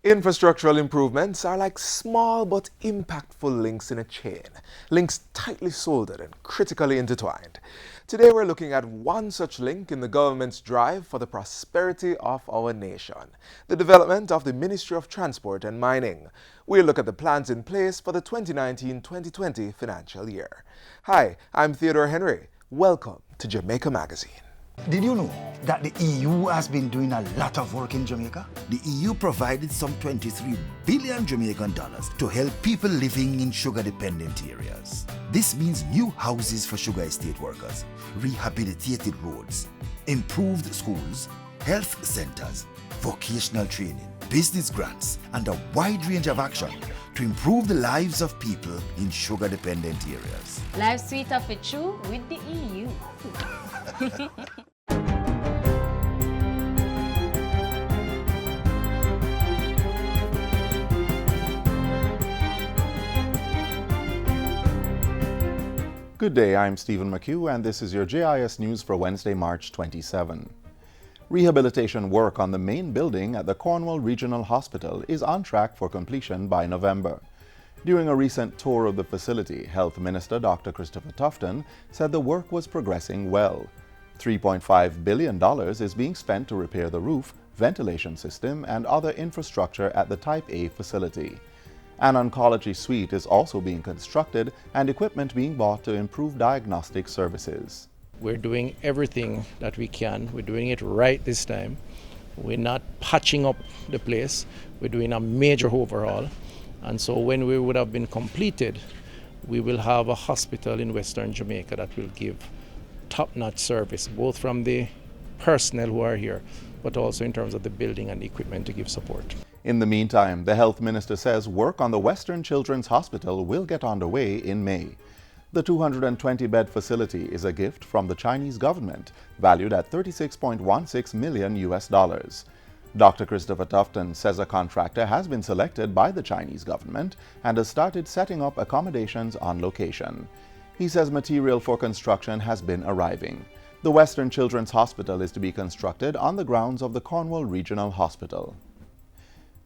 Infrastructural improvements are like small but impactful links in a chain, links tightly soldered and critically intertwined. Today we're looking at one such link in the government's drive for the prosperity of our nation, the development of the Ministry of Transport and Mining. We'll look at the plans in place for the 2019-2020 financial year. Hi, I'm Theodore Henry. Welcome to Jamaica Magazine. Did you know that the EU has been doing a lot of work in Jamaica? The EU provided some 23 billion Jamaican dollars to help people living in sugar-dependent areas. This means new houses for sugar estate workers, rehabilitated roads, improved schools, health centers, vocational training, business grants, and a wide range of action to improve the lives of people in sugar-dependent areas. Life sweeter for you with the EU. Good day, I'm Stephen McHugh, and this is your JIS News for Wednesday, March 27. Rehabilitation work on the main building at the Cornwall Regional Hospital is on track for completion by November. During a recent tour of the facility, Health Minister Dr. Christopher Tufton said the work was progressing well. $3.5 billion is being spent to repair the roof, ventilation system, and other infrastructure at the Type A facility. An oncology suite is also being constructed and equipment being bought to improve diagnostic services. We're doing everything that we can. We're doing it right this time. We're not patching up the place. We're doing a major overhaul. And so when we would have been completed, we will have a hospital in Western Jamaica that will give top-notch service, both from the personnel who are here, but also in terms of the building and the equipment to give support. In the meantime, the health minister says work on the Western Children's Hospital will get underway in May. The 220-bed facility is a gift from the Chinese government, valued at $36.16 million. Dr. Christopher Tufton says a contractor has been selected by the Chinese government and has started setting up accommodations on location. He says material for construction has been arriving. The Western Children's Hospital is to be constructed on the grounds of the Cornwall Regional Hospital.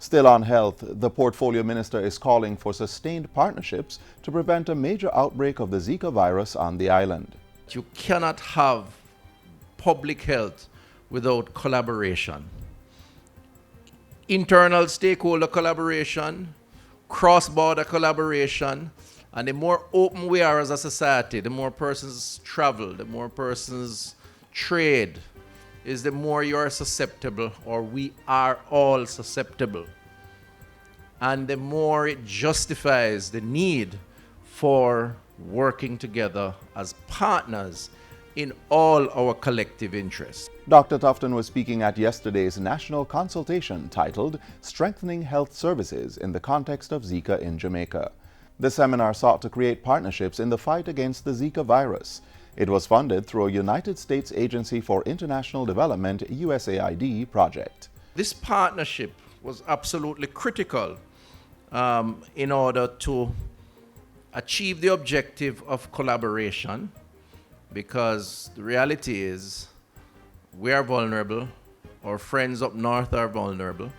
Still on health, the portfolio minister is calling for sustained partnerships to prevent a major outbreak of the Zika virus on the island. You cannot have public health without collaboration. Internal stakeholder collaboration, cross-border collaboration, and the more open we are as a society, the more persons travel, the more persons trade, is the more you are susceptible, or we are all susceptible. And the more it justifies the need for working together as partners in all our collective interests. Dr. Tufton was speaking at yesterday's national consultation titled Strengthening Health Services in the Context of Zika in Jamaica. The seminar sought to create partnerships in the fight against the Zika virus. It was funded through a United States Agency for International Development USAID project. This partnership was absolutely critical in order to achieve the objective of collaboration, because the reality is we are vulnerable, our friends up north are vulnerable,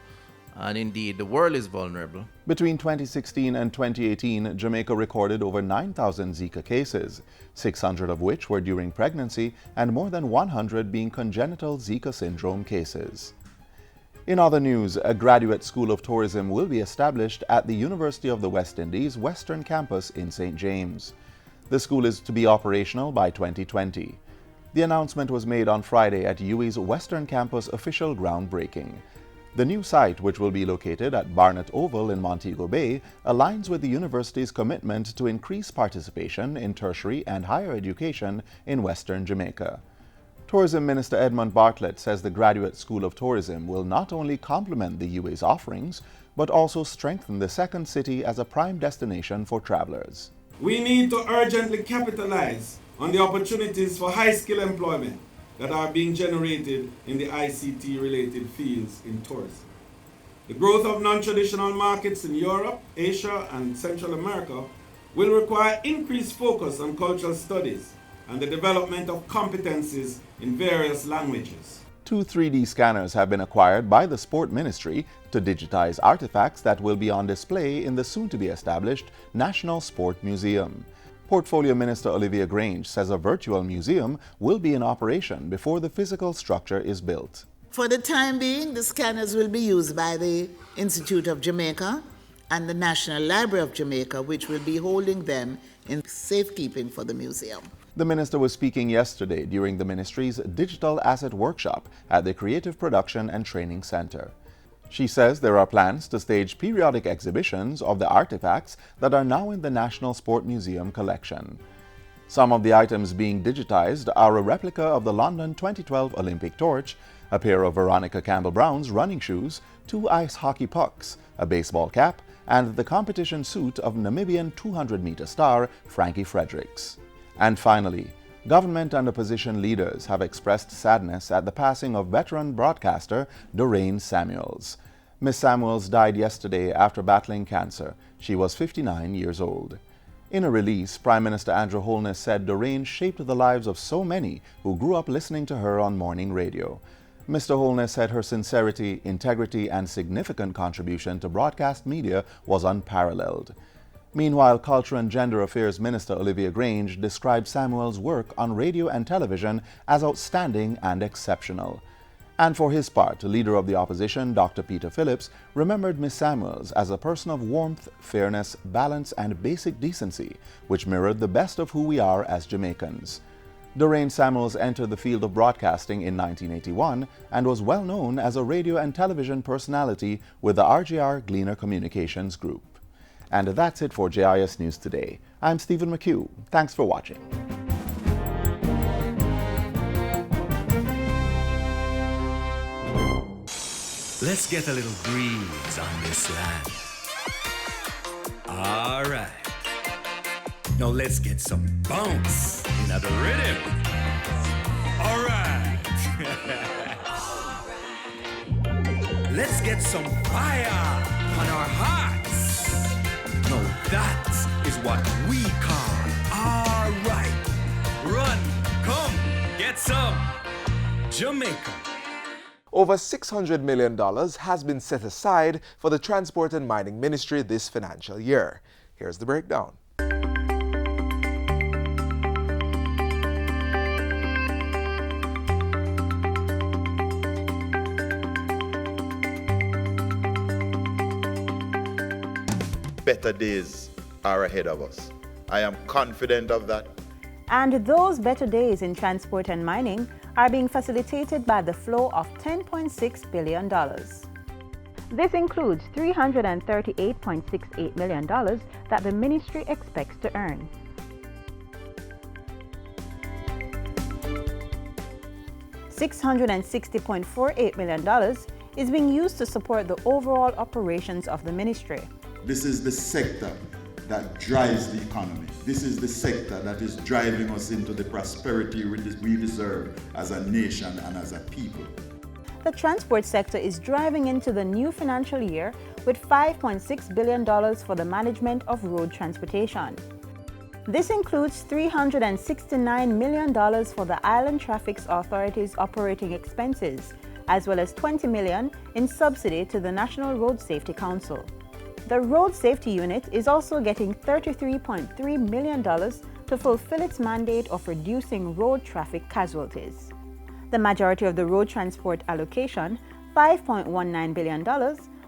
and indeed the world is vulnerable. Between 2016 and 2018, Jamaica recorded over 9,000 Zika cases, 600 of which were during pregnancy and more than 100 being congenital Zika syndrome cases. In other news, a graduate school of tourism will be established at the University of the West Indies Western Campus in St. James. The school is to be operational by 2020. The announcement was made on Friday at UWI's Western Campus official groundbreaking. The new site, which will be located at Barnett Oval in Montego Bay, aligns with the university's commitment to increase participation in tertiary and higher education in Western Jamaica. Tourism Minister Edmund Bartlett says the Graduate School of Tourism will not only complement the UA's offerings, but also strengthen the second city as a prime destination for travelers. We need to urgently capitalize on the opportunities for high-skill employment that are being generated in the ICT-related fields in tourism. The growth of non-traditional markets in Europe, Asia, and Central America will require increased focus on cultural studies and the development of competencies in various languages. 2 3D scanners have been acquired by the Sport Ministry to digitize artifacts that will be on display in the soon-to-be-established National Sport Museum. Portfolio Minister Olivia Grange says a virtual museum will be in operation before the physical structure is built. For the time being, the scanners will be used by the Institute of Jamaica and the National Library of Jamaica, which will be holding them in safekeeping for the museum. The minister was speaking yesterday during the ministry's Digital Asset Workshop at the Creative Production and Training Center. She says there are plans to stage periodic exhibitions of the artifacts that are now in the National Sport Museum collection. Some of the items being digitized are a replica of the London 2012 Olympic torch, a pair of Veronica Campbell-Brown's running shoes, 2 ice hockey pucks, a baseball cap, and the competition suit of Namibian 200-meter star Frankie Fredericks. And finally, government and opposition leaders have expressed sadness at the passing of veteran broadcaster Durine Samuels. Ms. Samuels died yesterday after battling cancer. She was 59 years old. In a release, Prime Minister Andrew Holness said Durine shaped the lives of so many who grew up listening to her on morning radio. Mr. Holness said her sincerity, integrity, and significant contribution to broadcast media was unparalleled. Meanwhile, Culture and Gender Affairs Minister Olivia Grange described Samuel's work on radio and television as outstanding and exceptional. And for his part, Leader of the Opposition, Dr. Peter Phillips, remembered Ms. Samuels as a person of warmth, fairness, balance, and basic decency, which mirrored the best of who we are as Jamaicans. Durine Samuels entered the field of broadcasting in 1981 and was well known as a radio and television personality with the RGR Gleaner Communications Group. And that's it for JIS News Today. I'm Stephen McHugh. Thanks for watching. Let's get a little breeze on this land. All right. Now let's get some bounce in the rhythm. All right. Let's get some fire on our hearts. Now that is what we call all right. Run, come, get some Jamaica. Over $600 million has been set aside for the Transport and Mining Ministry this financial year. Here's the breakdown. Better days are ahead of us. I am confident of that. And those better days in transport and mining are being facilitated by the flow of $10.6 billion. This includes $338.68 million that the ministry expects to earn. $660.48 million is being used to support the overall operations of the ministry. This is the sector that drives the economy. This is the sector that is driving us into the prosperity we deserve as a nation and as a people. The transport sector is driving into the new financial year with $5.6 billion for the management of road transportation. This includes $369 million for the Island Traffic Authority's operating expenses, as well as $20 million in subsidy to the National Road Safety Council. The Road Safety Unit is also getting $33.3 million to fulfill its mandate of reducing road traffic casualties. The majority of the road transport allocation, $5.19 billion,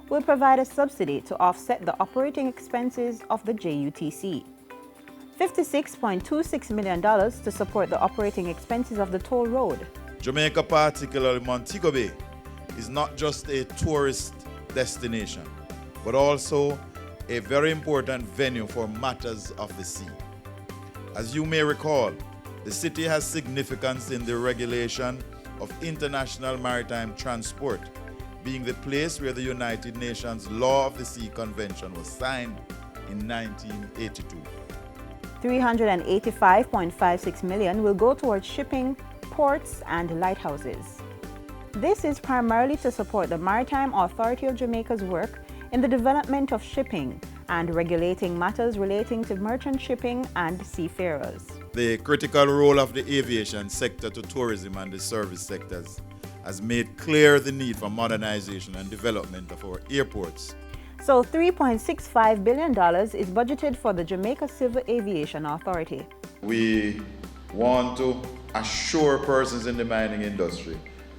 will provide a subsidy to offset the operating expenses of the JUTC. $56.26 million to support the operating expenses of the toll road. Jamaica, particularly Montego Bay, is not just a tourist destination, but also a very important venue for matters of the sea. As you may recall, the city has significance in the regulation of international maritime transport, being the place where the United Nations Law of the Sea Convention was signed in 1982. $385.56 million will go towards shipping, ports, and lighthouses. This is primarily to support the Maritime Authority of Jamaica's work in the development of shipping and regulating matters relating to merchant shipping and seafarers. The critical role of the aviation sector to tourism and the service sectors has made clear the need for modernization and development of our airports. So $3.65 billion is budgeted for the Jamaica Civil Aviation Authority. We want to assure persons in the mining industry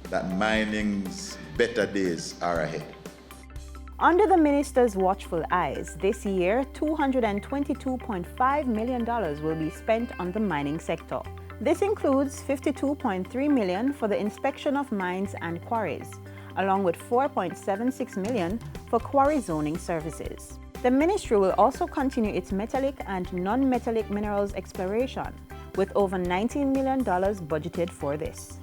that mining's better days are ahead. Under the minister's watchful eyes, this year $222.5 million will be spent on the mining sector. This includes $52.3 million for the inspection of mines and quarries, along with $4.76 million for quarry zoning services. The ministry will also continue its metallic and non-metallic minerals exploration, with over $19 million budgeted for this.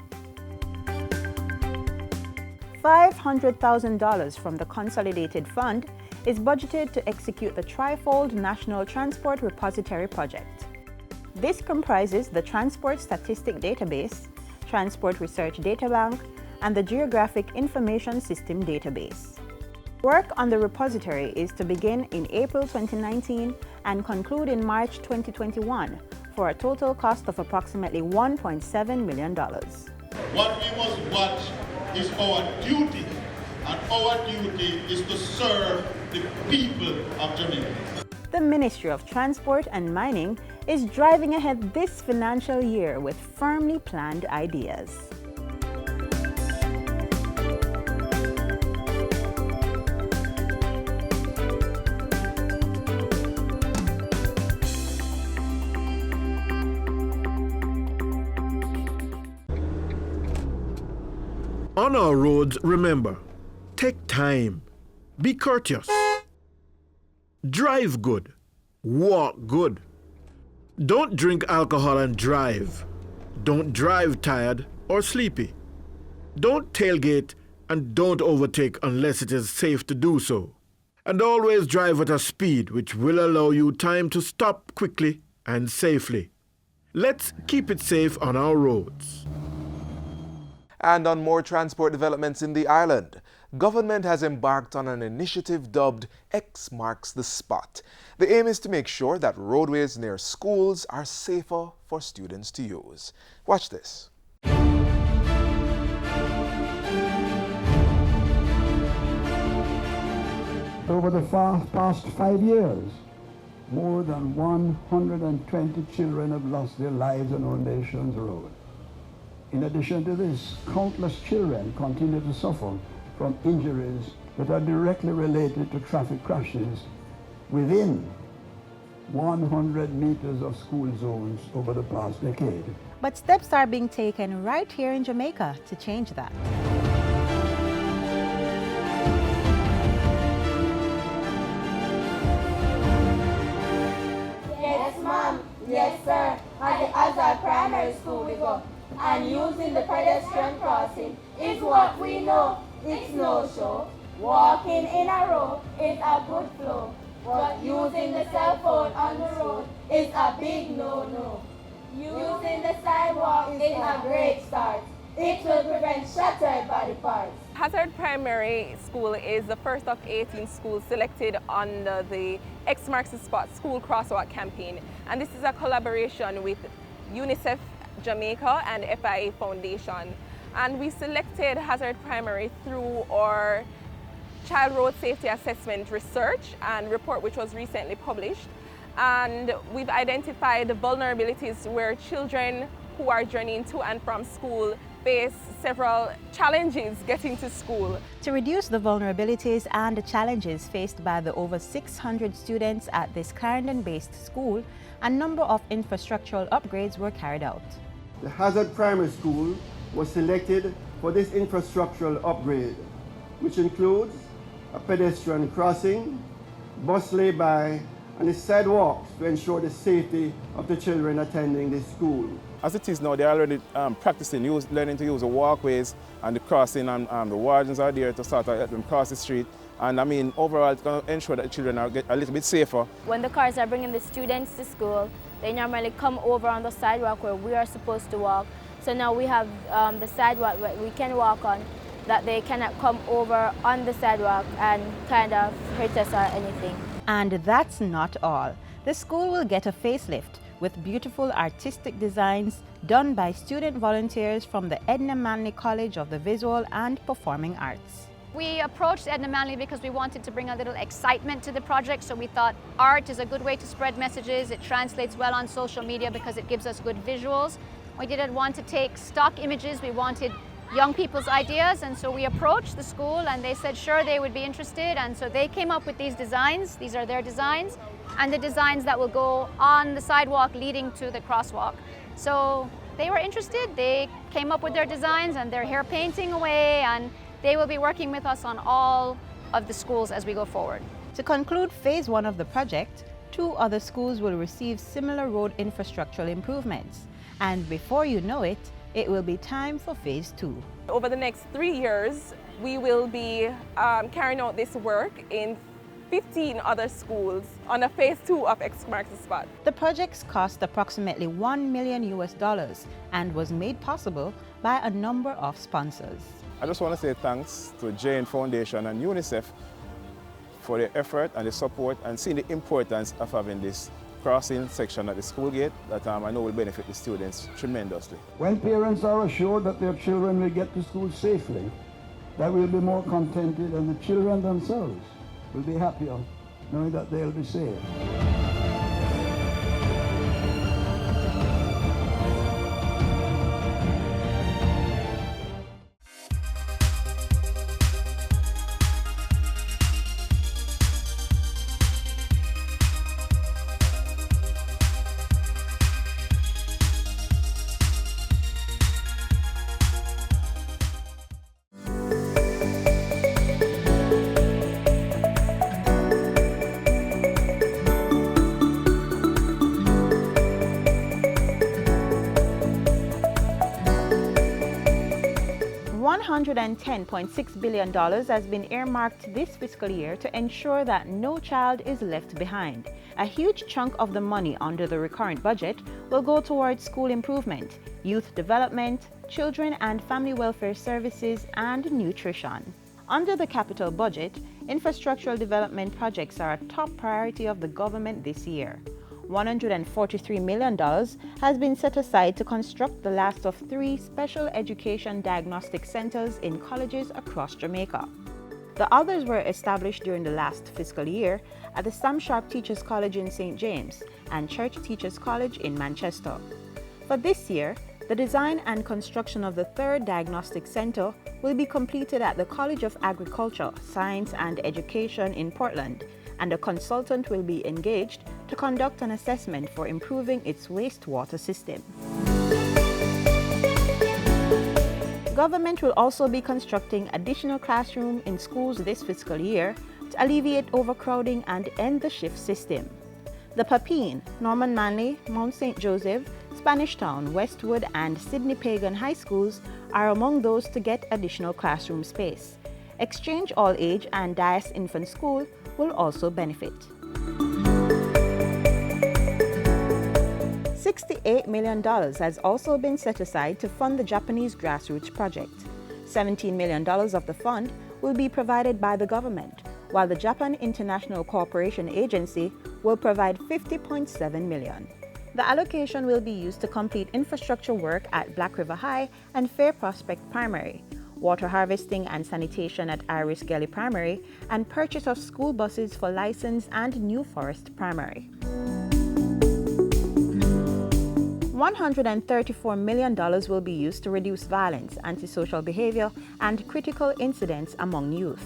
$500,000 from the Consolidated Fund is budgeted to execute the Trifold National Transport Repository Project. This comprises the Transport Statistic Database, Transport Research Databank, and the Geographic Information System Database. Work on the repository is to begin in April 2019 and conclude in March 2021 for a total cost of approximately $1.7 million. What we must watch is our duty, and our duty is to serve the people of Jamaica. The Ministry of Transport and Mining is driving ahead this financial year with firmly planned ideas. On our roads, remember, take time, be courteous, drive good, walk good. Don't drink alcohol and drive. Don't drive tired or sleepy. Don't tailgate and don't overtake unless it is safe to do so. And always drive at a speed which will allow you time to stop quickly and safely. Let's keep it safe on our roads. And on more transport developments in the island, government has embarked on an initiative dubbed X Marks the Spot. The aim is to make sure that roadways near schools are safer for students to use. Watch this. Over the past 5 years, more than 120 children have lost their lives on our nation's road. In addition to this, countless children continue to suffer from injuries that are directly related to traffic crashes within 100 meters of school zones over the past decade. But steps are being taken right here in Jamaica to change that. Yes, ma'am. Yes, sir. At the Azar Primary School we go. And using the pedestrian crossing is what we know. It's no show. Walking in a row is a good flow. But using the cell phone on the road is a big no-no. Using the sidewalk is a great start. It will prevent shattered body parts. Hazard Primary School is the first of 18 schools selected under the X Marks the Spot School Crosswalk campaign. And this is a collaboration with UNICEF Jamaica and FIA Foundation. And we selected Hazard Primary through our Child Road Safety Assessment research and report, which was recently published. And we've identified vulnerabilities where children who are journeying to and from school face several challenges getting to school. To reduce the vulnerabilities and the challenges faced by the over 600 students at this Clarendon-based school, a number of infrastructural upgrades were carried out. The Hazard Primary School was selected for this infrastructural upgrade, which includes a pedestrian crossing, bus lay-by, and the sidewalks to ensure the safety of the children attending this school. As it is now, they're already practicing, learning to use the walkways and the crossing, and the wardens are there to sort of help them cross the street. And I mean, overall, it's going to ensure that the children are a little bit safer. When the cars are bringing the students to school, they normally come over on the sidewalk where we are supposed to walk. So now we have the sidewalk that we can walk on, that they cannot come over on the sidewalk and kind of hurt us or anything. And that's not all. The school will get a facelift with beautiful artistic designs done by student volunteers from the Edna Manley College of the Visual and Performing Arts. We approached Edna Manley because we wanted to bring a little excitement to the project, so we thought art is a good way to spread messages. It translates well on social media because it gives us good visuals. We didn't want to take stock images, we wanted young people's ideas, and so we approached the school and they said sure they would be interested, and so they came up with these designs. These are their designs and the designs that will go on the sidewalk leading to the crosswalk. So they were interested, they came up with their designs and they're here painting away, and they will be working with us on all of the schools as we go forward. To conclude phase 1 of the project, 2 other schools will receive similar road infrastructural improvements, and before you know it, it will be time for phase 2. Over the next 3 years, we will be carrying out this work in 15 other schools on a phase 2 of X Marks the Spot. The projects cost approximately $1 million and was made possible by a number of sponsors. I just want to say thanks to Jane Foundation and UNICEF for their effort and the support and seeing the importance of having this crossing section at the school gate that I know will benefit the students tremendously. When parents are assured that their children will get to school safely, they will be more contented, and the children themselves will be happier knowing that they'll be safe. $110.6 billion has been earmarked this fiscal year to ensure that no child is left behind. A huge chunk of the money under the recurrent budget will go towards school improvement, youth development, children and family welfare services, and nutrition. Under the capital budget, infrastructural development projects are a top priority of the government this year. $143 million has been set aside to construct the last of 3 special education diagnostic centers in colleges across Jamaica. The others were established during the last fiscal year at the Sam Sharp Teachers College in St. James and Church Teachers College in Manchester. For this year, the design and construction of the 3rd diagnostic center will be completed at the College of Agriculture, Science and Education in Portland, and a consultant will be engaged to conduct an assessment for improving its wastewater system. Government will also be constructing additional classrooms in schools this fiscal year to alleviate overcrowding and end the shift system. The Papine, Norman Manley, Mount St. Joseph, Spanish Town, Westwood, and Sydney Pagan high schools are among those to get additional classroom space. Exchange All Age and Dias Infant School will also benefit. $68 million has also been set aside to fund the Japanese grassroots project. $17 million of the fund will be provided by the government, while the Japan International Cooperation Agency will provide $50.7 million. The allocation will be used to complete infrastructure work at Black River High and Fair Prospect Primary, water harvesting and sanitation at Iris Gelly Primary, and purchase of school buses for License and New Forest Primary. $134 million will be used to reduce violence, antisocial behavior, and critical incidents among youth.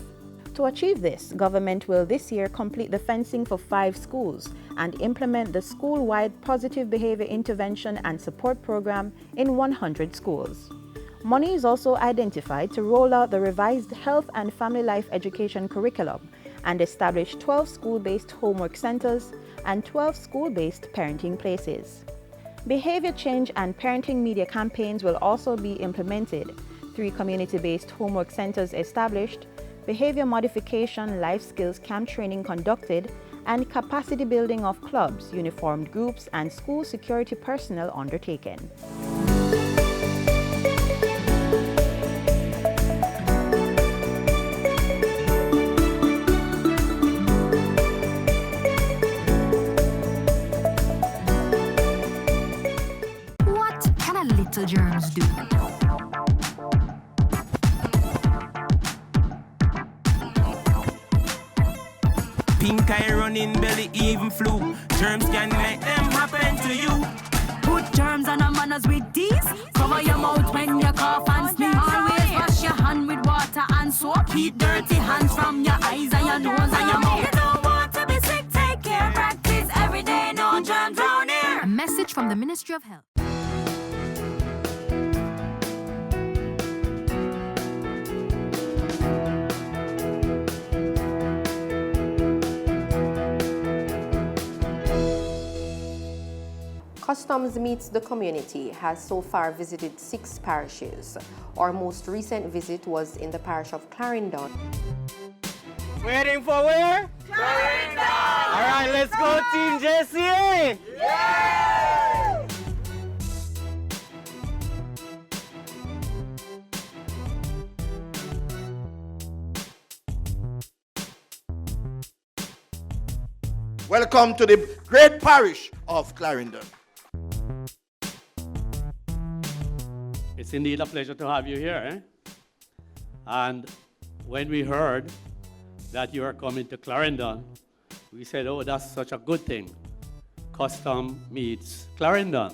To achieve this, government will this year complete the fencing for 5 schools and implement the school-wide positive behavior intervention and support program in 100 schools. Money is also identified to roll out the revised health and family life education curriculum and establish 12 school-based homework centers and 12 school-based parenting places. Behavior change and parenting media campaigns will also be implemented, 3 community-based homework centers established, behavior modification life skills camp training conducted, and capacity building of clubs, uniformed groups, and school security personnel undertaken. little germs do. Pink eye running belly, even flu. Germs can make them happen to you. Put germs on our manners with these. Cover your mouth when you cough and sneeze. Always wash your hand with water and soap. Keep dirty hands from your eyes and your nose and your mouth. You don't want to be sick, take care. Practice every day, no germs round here. A message from the Ministry of Health. Customs Meets the Community has so far visited 6 parishes. Our most recent visit was in the parish of Clarendon. Waiting for where? Clarendon! All right, let's go Team JCA! Yay! Welcome to the great parish of Clarendon. It's indeed a pleasure to have you here. And when we heard that you are coming to Clarendon, we said, oh, that's such a good thing. Custom meets Clarendon.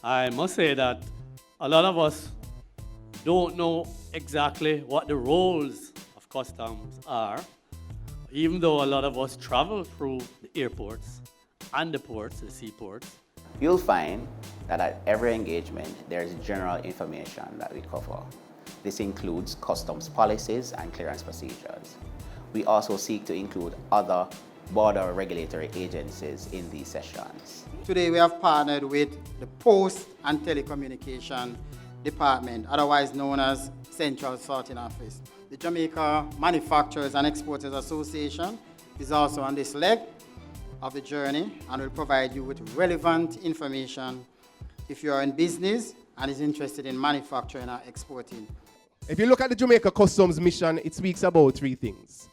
I must say that a lot of us don't know exactly what the roles of customs are, even though a lot of us travel through the airports and the ports, the seaports. You'll find that at every engagement, there's general information that we cover. This includes customs policies and clearance procedures. We also seek to include other border regulatory agencies in these sessions. Today we have partnered with the Post and Telecommunication Department, otherwise known as Central Sorting Office. The Jamaica Manufacturers and Exporters Association is also on this leg of the journey and will provide you with relevant information if you are in business and is interested in manufacturing or exporting. If you look at the Jamaica Customs mission, it speaks about 3 things.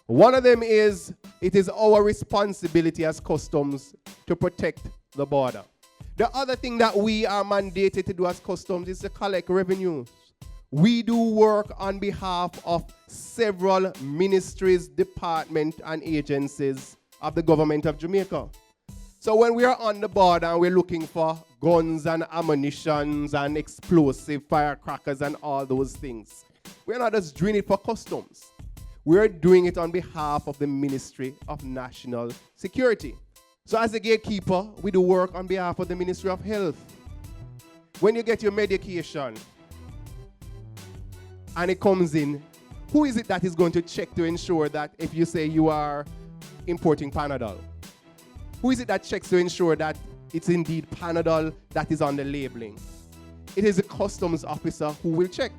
One of them is, it is our responsibility as customs to protect the border. The other thing that we are mandated to do as customs is to collect revenues. We do work on behalf of several ministries, departments, and agencies of the government of Jamaica. So when we are on the border and we're looking for guns and ammunitions and explosive firecrackers and all those things, we're not just doing it for customs. We're doing it on behalf of the Ministry of National Security. So as a gatekeeper, we do work on behalf of the Ministry of Health. When you get your medication and it comes in, who is it that is going to check to ensure that if you say you are importing Panadol? Who is it that checks to ensure that it's indeed Panadol that is on the labeling? It is a customs officer who will check.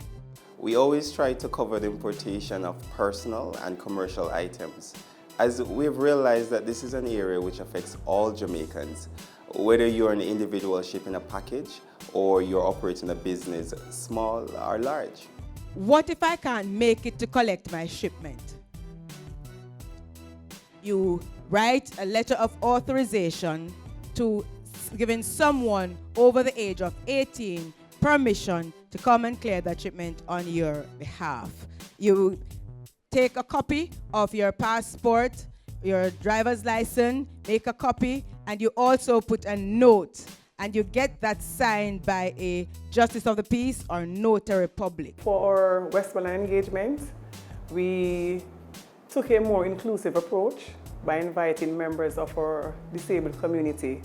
We always try to cover the importation of personal and commercial items, as we've realized that this is an area which affects all Jamaicans, whether you're an individual shipping a package or you're operating a business, small or large. What if I can't make it to collect my shipment? You write a letter of authorization to giving someone over the age of 18 permission to come and clear that shipment on your behalf. You take a copy of your passport, your driver's license, make a copy, and you also put a note, and you get that signed by a justice of the peace or notary public. For our Westmoreland engagement, we took a more inclusive approach by inviting members of our disabled community.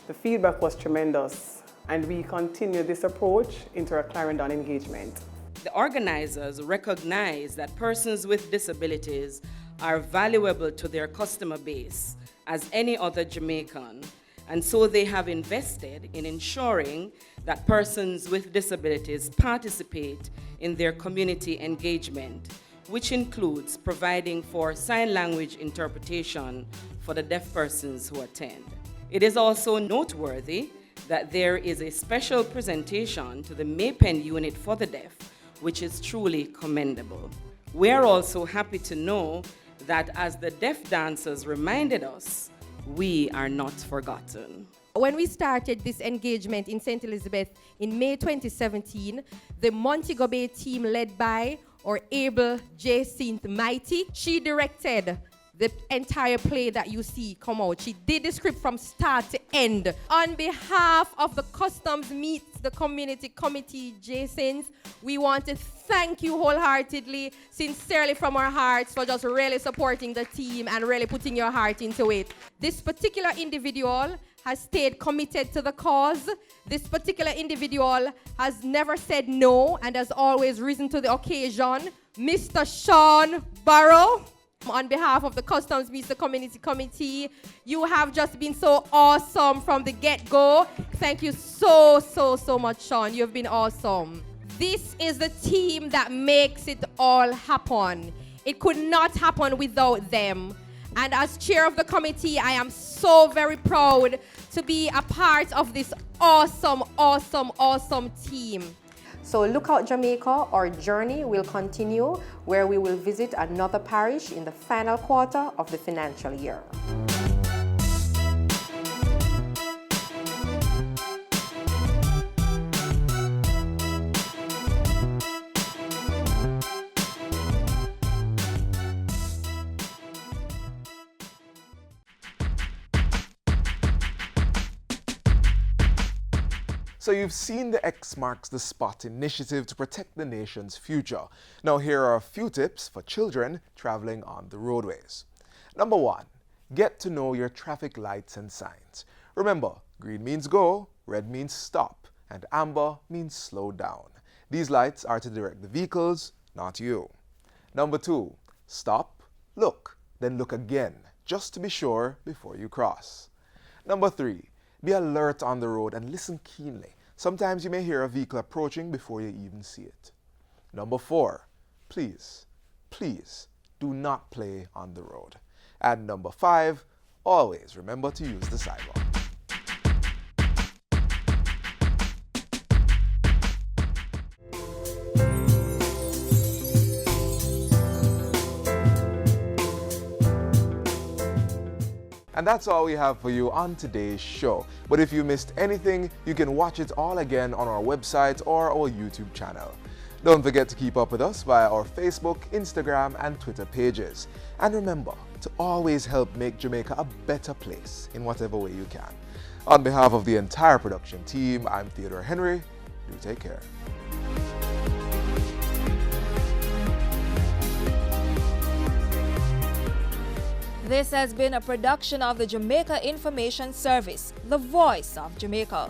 The feedback was tremendous, and we continue this approach into our Clarendon engagement. The organizers recognize that persons with disabilities are valuable to their customer base as any other Jamaican, and so they have invested in ensuring that persons with disabilities participate in their community engagement, which includes providing for sign language interpretation for the deaf persons who attend. It is also noteworthy that there is a special presentation to the Maypen unit for the deaf, which is truly commendable. We are also happy to know that as the deaf dancers reminded us, we are not forgotten. When we started this engagement in St. Elizabeth in May 2017, the Montego Bay team led by our able Jacinth Mighty, she directed the entire play that you see come out. She did the script from start to end. On behalf of the Customs Meets the Community Committee, Jacinth, we want to thank you wholeheartedly, sincerely from our hearts, for just really supporting the team and really putting your heart into it. This particular individual has stayed committed to the cause. This particular individual has never said no and has always risen to the occasion. Mr. Sean Barrow, on behalf of the Customs Meets the Community Committee, you have just been so awesome from the get-go. Thank you so much, Sean. You've been awesome. This is the team that makes it all happen. It could not happen without them. And as chair of the committee, I am so very proud to be a part of this awesome team. So look out Jamaica, our journey will continue where we will visit another parish in the final quarter of the financial year. So you've seen the X Marks the Spot initiative to protect the nation's future. Now here are a few tips for children traveling on the roadways. Number 1, get to know your traffic lights and signs. Remember, green means go, red means stop, and amber means slow down. These lights are to direct the vehicles, not you. Number 2, stop, look, then look again, just to be sure before you cross. Number 3, be alert on the road and listen keenly. Sometimes you may hear a vehicle approaching before you even see it. Number 4, please do not play on the road. And number 5, always remember to use the sidewalk. And that's all we have for you on today's show. But if you missed anything, you can watch it all again on our website or our YouTube channel. Don't forget to keep up with us via our Facebook, Instagram, and Twitter pages. And remember to always help make Jamaica a better place in whatever way you can. On behalf of the entire production team, I'm Theodore Henry. Do take care. This has been a production of the Jamaica Information Service, the voice of Jamaica.